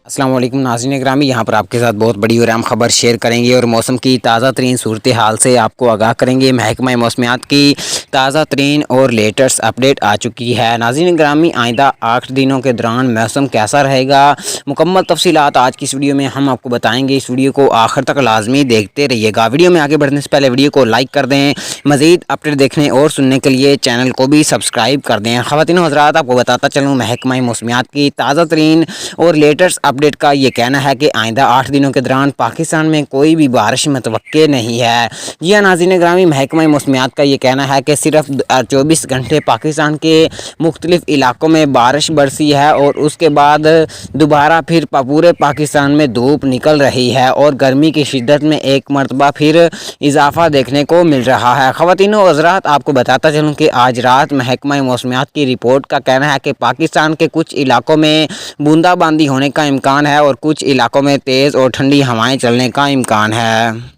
السلام علیکم ناظرین گرامی، یہاں پر آپ کے ساتھ بہت بڑی اور اہم خبر شیئر کریں گے اور موسم کی تازہ ترین صورتحال سے آپ کو آگاہ کریں گے۔ محکمہ موسمیات کی تازہ ترین اور لیٹسٹ اپڈیٹ آ چکی ہے۔ ناظرین گرامی، آئندہ 8 دنوں کے دوران موسم کیسا رہے گا، مکمل تفصیلات آج کی اس ویڈیو میں ہم آپ کو بتائیں گے۔ اس ویڈیو کو آخر تک لازمی دیکھتے رہیے گا۔ ویڈیو میں آگے بڑھنے سے پہلے ویڈیو کو لائک کر دیں۔ مزید اپڈیٹ دیکھنے اور سننے کے لیے چینل کو بھی سبسکرائب کر دیں۔ خواتین و حضرات، آپ کو بتاتا چلوں، محکمہ موسمیات کی تازہ ترین اور لیٹسٹ اپڈیٹ کا یہ کہنا ہے کہ آئندہ 8 دنوں کے دوران پاکستان میں کوئی بھی بارش متوقع نہیں ہے۔ جی ہاں ناظرین گرامی، محکمہ موسمیات کا یہ کہنا ہے کہ صرف 24 گھنٹے پاکستان کے مختلف علاقوں میں بارش برسی ہے اور اس کے بعد دوبارہ پھر پورے پاکستان میں دھوپ نکل رہی ہے اور گرمی کی شدت میں ایک مرتبہ پھر اضافہ دیکھنے کو مل رہا ہے۔ خواتین و حضرات، آپ کو بتاتا چلوں کہ آج رات محکمہ موسمیات کی رپورٹ کا کہنا ہے کہ پاکستان کے کچھ علاقوں میں بوندا باندی ہونے کا امکان ہے اور کچھ علاقوں میں تیز اور ٹھنڈی ہوائیں چلنے کا امکان ہے۔